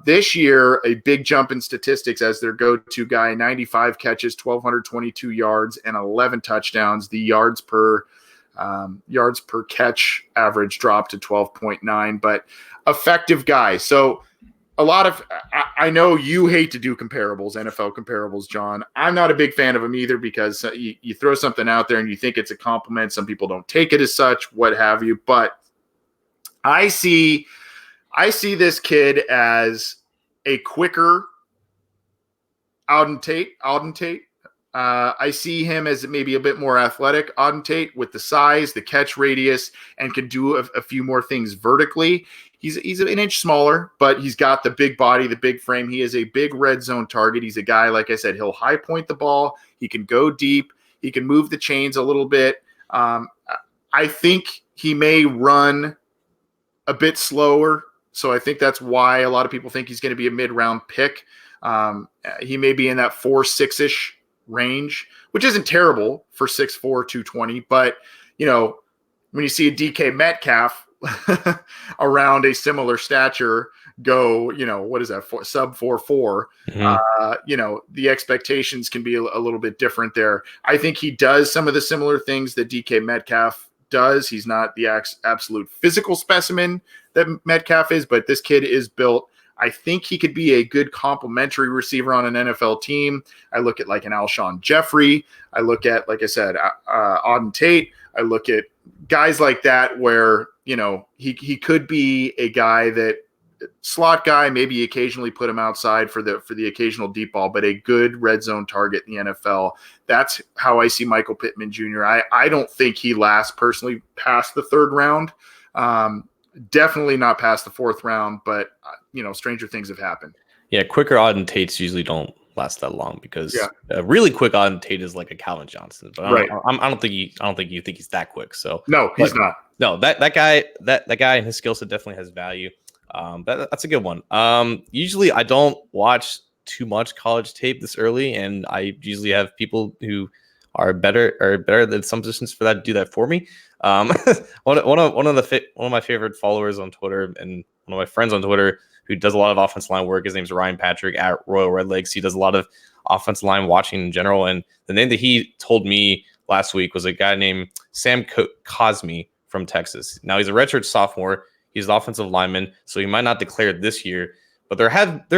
This year, a big jump in statistics as their go-to guy, 95 catches, 1,222 yards, and 11 touchdowns. The yards per catch average dropped to 12.9, but effective guy. So I know you hate to do comparables, NFL comparables, John. I'm not a big fan of them either, because you throw something out there and you think it's a compliment. Some people don't take it as such, what have you. But I see this kid as a quicker Auden Tate. I see him as maybe a bit more athletic Auden Tate, with the size, the catch radius, and can do a few more things vertically. He's an inch smaller, but he's got the big body, the big frame. He is a big red zone target. He's a guy, like I said, he'll high point the ball. He can go deep. He can move the chains a little bit. I think he may run a bit slower. So I think that's why a lot of people think he's going to be a mid-round pick. He may be in that 4.6-ish range, which isn't terrible for 6'4", 220. But, when you see a DK Metcalf around a similar stature go, what is that, sub 4.4, the expectations can be a little bit different there. I think he does some of the similar things that DK Metcalf does. He's not the absolute physical specimen that Metcalf is, but this kid is built. I think he could be a good complementary receiver on an NFL team. I look at like an Alshon Jeffrey. I look at, like I said, Auden Tate. I look at guys like that where, he could be a guy that slot guy, maybe occasionally put him outside for the occasional deep ball, but a good red zone target in the NFL. That's how I see Michael Pittman Jr. I don't think he lasts personally past the 3rd round. Definitely not past the 4th round, but stranger things have happened. Yeah, quicker Auden Tates usually don't last that long, because really quick Auden Tate is like a Calvin Johnson. But I don't think you think he's that quick. So no, he's not. No, that guy and his skill set definitely has value. That's a good one. Usually I don't watch too much college tape this early, and I usually have people who are better than some positions for that to do that for me. One of my favorite followers on Twitter, and one of my friends on Twitter who does a lot of offensive line work, his name's Ryan Patrick at Royal Red Legs. He does a lot of offensive line watching in general, and the name that he told me last week was a guy named Sam Cosmi from Texas. Now he's a redshirt sophomore. He's an offensive lineman, so he might not declare this year. But there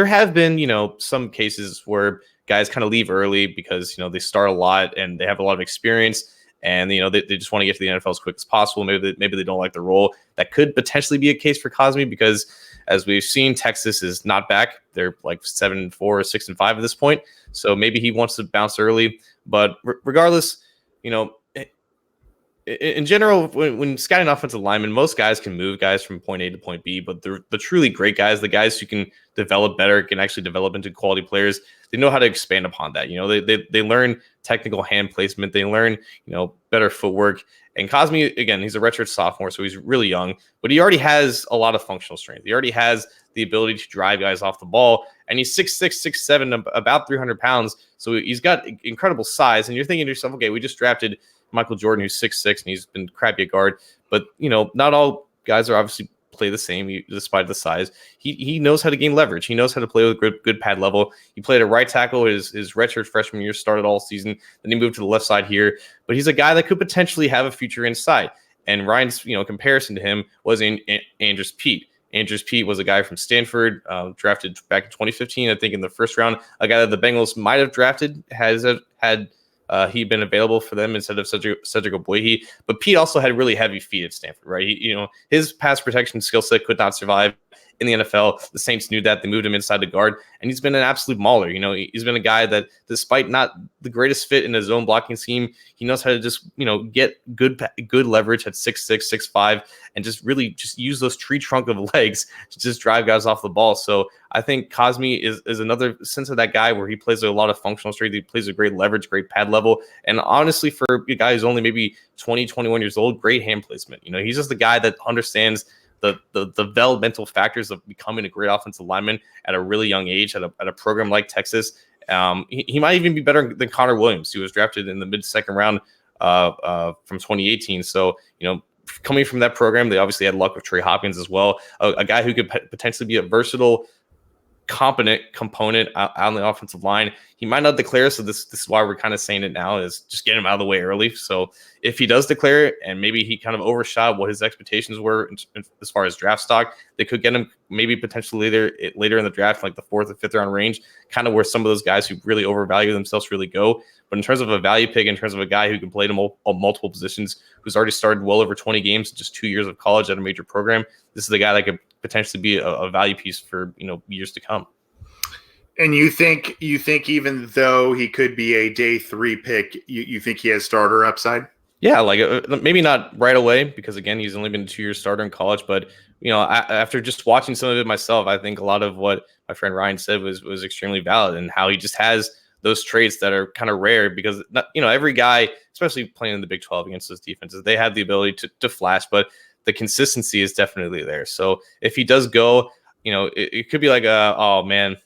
have been, some cases where guys kind of leave early because, they start a lot and they have a lot of experience and, they just want to get to the NFL as quick as possible. Maybe they don't like the role. That could potentially be a case for Cosmi because, as we've seen, Texas is not back. They're like 7-4 or 6-5 at this point. So maybe he wants to bounce early. But regardless, in general, when scouting offensive linemen, most guys can move guys from point A to point B, but the truly great guys, the guys who can develop better, can actually develop into quality players, they know how to expand upon that. They learn technical hand placement, they learn, better footwork. And Cosmi, again, he's a redshirt sophomore, so he's really young, but he already has a lot of functional strength. He already has the ability to drive guys off the ball, and he's 6'6", 6'7", about 300 pounds, so he's got incredible size. And you're thinking to yourself, okay, we just drafted Michael Jordan, who's 6'6", and he's been crappy at guard. But, not all guys are obviously play the same, despite the size. He knows how to gain leverage. He knows how to play with good pad level. He played at right tackle his redshirt freshman year, started all season. Then he moved to the left side here. But he's a guy that could potentially have a future inside. And Ryan's, comparison to him was Andrews Pete. Andrews Pete was a guy from Stanford, drafted back in 2015, I think, in the first round. A guy that the Bengals might have drafted had he been available for them instead of Cedric Ogbuehi. But Pete also had really heavy feet at Stanford, right? His pass protection skill set could not survive in the NFL. The Saints knew that. They moved him inside the guard, and he's been an absolute mauler. He's been a guy that, despite not the greatest fit in his zone blocking scheme, he knows how to just, get good leverage at 6'6", 6'5", and just really just use those tree trunk of legs to just drive guys off the ball. So I think Cosmi is another sense of that guy where he plays a lot of functional strength. He plays a great leverage, great pad level. And honestly, for a guy who's only maybe 20, 21 years old, great hand placement. He's just the guy that understands the developmental factors of becoming a great offensive lineman at a really young age at a program like Texas. He might even be better than Connor Williams, who was drafted in the mid-second round from 2018. So, coming from that program, they obviously had luck with Trey Hopkins as well, a guy who could potentially be a versatile, competent component out on the offensive line. He might not declare, so this is why we're kind of saying it now, is just get him out of the way early. So if he does declare, and maybe he kind of overshot what his expectations were as far as draft stock, they could get him maybe potentially later in the draft, like the 4th or 5th round range, kind of where some of those guys who really overvalue themselves really go. But in terms of a value pick, in terms of a guy who can play to multiple positions, who's already started well over 20 games in just 2 years of college at a major program, this is the guy that could potentially be a value piece for years to come. And you think even though he could be a day 3 pick, you think he has starter upside? Yeah, like maybe not right away, because again, he's only been a 2-year starter in college. But after just watching some of it myself, I think a lot of what my friend Ryan said was extremely valid, and how he just has those traits that are kind of rare, because every guy, especially playing in the Big 12 against those defenses, they have the ability to flash, but the consistency is definitely there. So if he does go, it could be like oh man,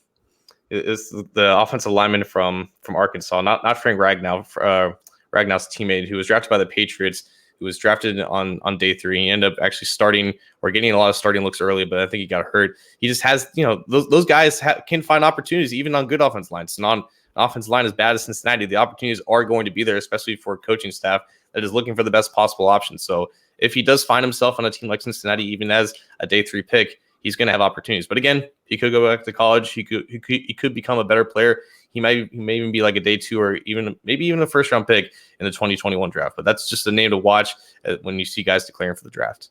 it's the offensive lineman from Arkansas, not Frank Ragnow, Ragnow's teammate, who was drafted by the Patriots, who was drafted on day 3. He ended up actually starting or getting a lot of starting looks early, but I think he got hurt. He just has, those guys can find opportunities even on good offensive lines. So on an offensive line as bad as Cincinnati, the opportunities are going to be there, especially for a coaching staff that is looking for the best possible option. So if he does find himself on a team like Cincinnati, even as a day 3 pick, he's going to have opportunities. But again, he could go back to college. He could become a better player. He may even be like a day 2 or maybe even a first round pick in the 2021 draft. But that's just a name to watch when you see guys declaring for the draft.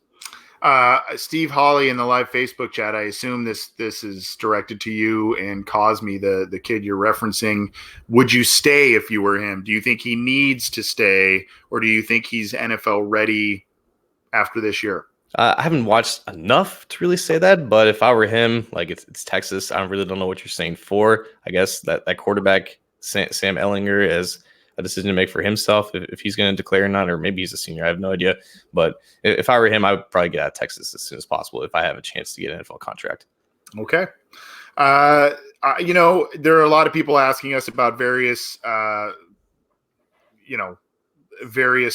Steve Hawley in the live Facebook chat, I assume this is directed to you and Cosmi, the kid you're referencing. Would you stay if you were him? Do you think he needs to stay, or do you think he's NFL ready after this year? I haven't watched enough to really say that, but if I were him, like it's Texas, I really don't know what you're saying for. I guess that quarterback, Sam Ehlinger, is a decision to make for himself if he's going to declare or not, or maybe he's a senior. I have no idea. But if I were him, I would probably get out of Texas as soon as possible if I have a chance to get an NFL contract. Okay. There are a lot of people asking us about various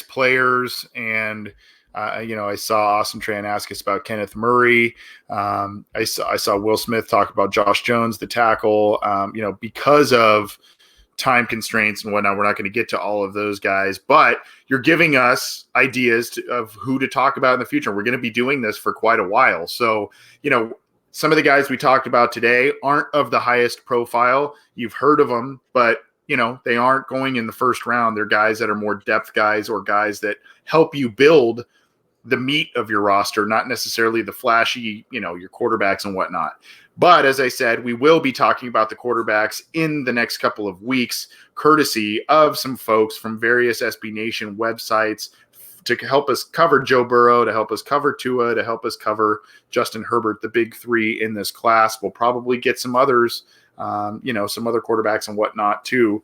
players, and I saw Austin Tran ask us about Kenneth Murray. I saw Will Smith talk about Josh Jones, the tackle. Because of time constraints and whatnot, we're not going to get to all of those guys, but you're giving us ideas of who to talk about in the future. We're going to be doing this for quite a while. So, some of the guys we talked about today aren't of the highest profile. You've heard of them, but they aren't going in the first round. They're guys that are more depth guys or guys that help you build the meat of your roster, not necessarily the flashy, your quarterbacks and whatnot. But as I said, we will be talking about the quarterbacks in the next couple of weeks, courtesy of some folks from various SB Nation websites to help us cover Joe Burrow, to help us cover Tua, to help us cover Justin Herbert, the big three in this class. We'll probably get some others, some other quarterbacks and whatnot too.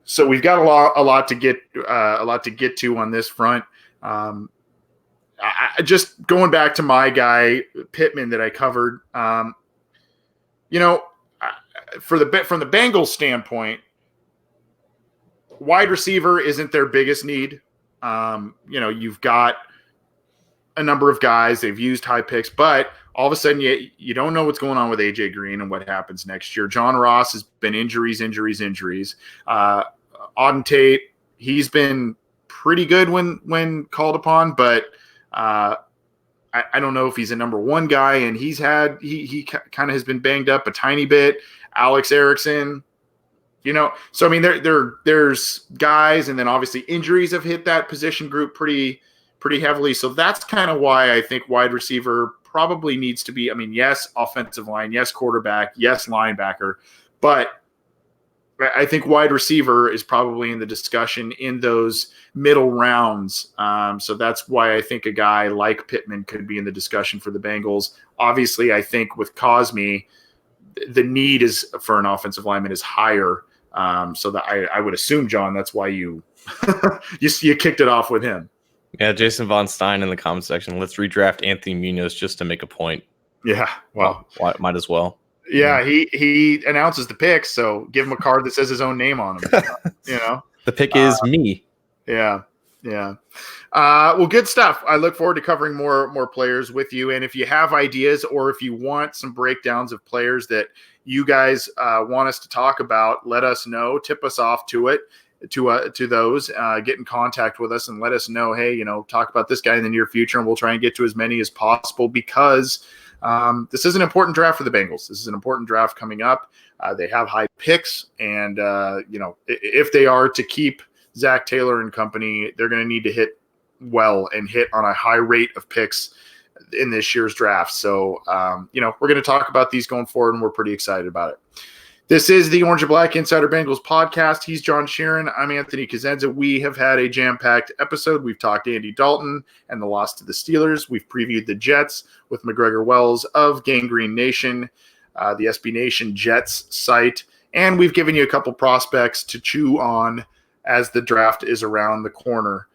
So we've got a lot to get to on this front. I just going back to my guy Pittman that I covered. From the Bengals standpoint, wide receiver isn't their biggest need. You've got a number of guys, they've used high picks, but all of a sudden you don't know what's going on with AJ Green and what happens next year. John Ross has been injuries. Auden Tate, he's been pretty good when called upon, but I don't know if he's a number one guy, and he kind of has been banged up a tiny bit. Alex Erickson, so I mean there's guys, and then obviously injuries have hit that position group pretty heavily. So that's kind of why I think wide receiver probably needs to be. I mean, yes, offensive line, yes, quarterback, yes, linebacker, but I think wide receiver is probably in the discussion in those middle rounds. So that's why I think a guy like Pittman could be in the discussion for the Bengals. Obviously, I think with Cosme, the need is for an offensive lineman is higher. So that I would assume, John, that's why you you kicked it off with him. Yeah, Jason Von Stein in the comment section. Let's redraft Anthony Munoz just to make a point. Yeah, well, might as well. Yeah, he announces the picks, so give him a card that says his own name on him. The pick is me. Yeah. Well, good stuff. I look forward to covering more players with you. And if you have ideas or if you want some breakdowns of players that you guys want us to talk about, let us know. Tip us off to it. To those, get in contact with us and let us know. Hey, talk about this guy in the near future, and we'll try and get to as many as possible because. This is an important draft for the Bengals. This is an important draft coming up. They have high picks, and if they are to keep Zach Taylor and company, they're going to need to hit well and hit on a high rate of picks in this year's draft. So, we're going to talk about these going forward, and we're pretty excited about it. This is the Orange and Black Insider Bengals podcast. He's John Sheeran. I'm Anthony Cosenza. We have had a jam-packed episode. We've talked Andy Dalton and the loss to the Steelers. We've previewed the Jets with MacGregor Wells of Gangrene Nation, the SB Nation Jets site. And we've given you a couple prospects to chew on as the draft is around the corner.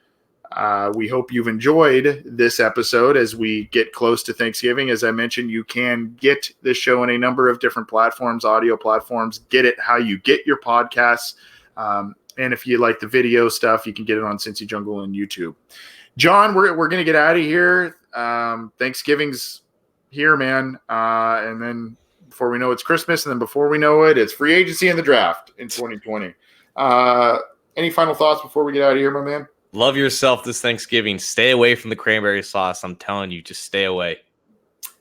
We hope you've enjoyed this episode as we get close to Thanksgiving. As I mentioned, you can get this show on a number of different platforms, audio platforms. Get it how you get your podcasts. And if you like the video stuff, you can get it on Cincy Jungle and YouTube. John, we're going to get out of here. Thanksgiving's here, man. And then before we know it's Christmas. And then before we know it, it's free agency and the draft in 2020. Any final thoughts before we get out of here, my man? Love yourself this Thanksgiving. Stay away from the cranberry sauce. I'm telling you, just stay away.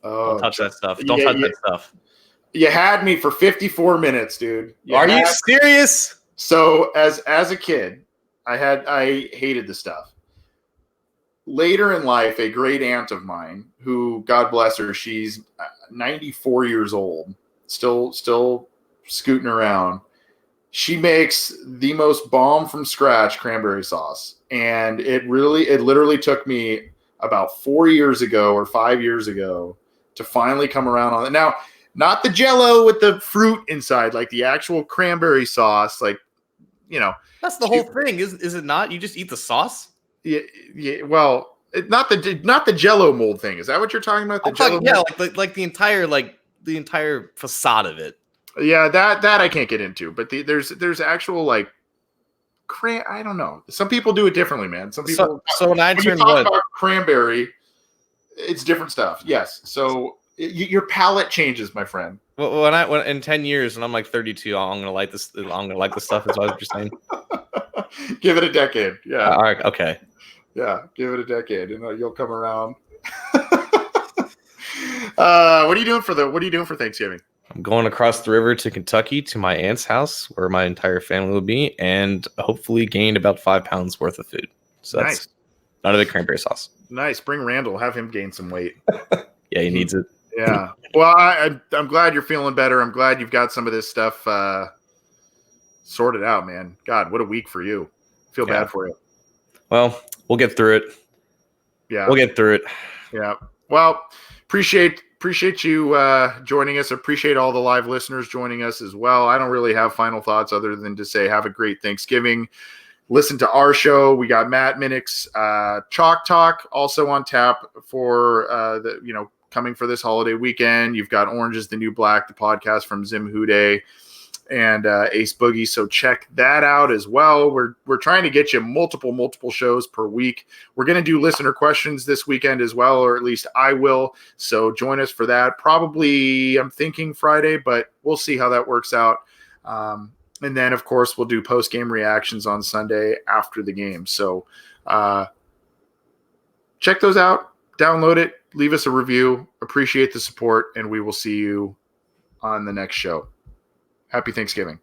Don't touch that stuff. Don't touch that stuff. You had me for 54 minutes, dude. Are you serious? So as a kid, I hated the stuff. Later in life, a great aunt of mine, who, God bless her, she's 94 years old, still scooting around. She makes the most bomb from scratch cranberry sauce. And it literally took me about 4 years ago or 5 years ago to finally come around on it. Now, not the Jell-O with the fruit inside, like the actual cranberry sauce. Like, that's the whole thing, is it not? You just eat the sauce? Yeah. Well, not the Jell-O mold thing. Is that what you're talking about? The Jell-O mold? like the entire facade of it. Yeah, that I can't get into. But there's actual like. I don't know. Some people do it differently, man. Some people. So when I turn about cranberry, it's different stuff. Yes. So your palate changes, my friend. when in 10 years when I'm like 32, I'm gonna like this. I'm gonna like this stuff. Is what you're saying. Give it a decade. Yeah. All right. Okay. Yeah. Give it a decade, and you'll come around. What are you doing for Thanksgiving? I'm going across the river to Kentucky to my aunt's house where my entire family will be, and hopefully gained about 5 pounds worth of food. So that's none of the cranberry sauce. Nice. Bring Randall. Have him gain some weight. Yeah, he needs it. Yeah. Well, I'm glad you're feeling better. I'm glad you've got some of this stuff sorted out, man. God, what a week for you. Feel bad for you. Well, we'll get through it. Yeah. We'll get through it. Yeah. Well, appreciate you joining us. Appreciate all the live listeners joining us as well. I don't really have final thoughts other than to say have a great Thanksgiving. Listen to our show. We got Matt Minnick's Chalk Talk also on tap for coming for this holiday weekend. You've got Orange is the New Black, the podcast from Zim Hude and Ace Boogie. So check that out as well. We're trying to get you multiple shows per week. We're going to do listener questions this weekend as well, or at least I will. So join us for that. Probably, I'm thinking Friday, but we'll see how that works out. And then, of course, we'll do post-game reactions on Sunday after the game. So check those out. Download it. Leave us a review. Appreciate the support, and we will see you on the next show. Happy Thanksgiving.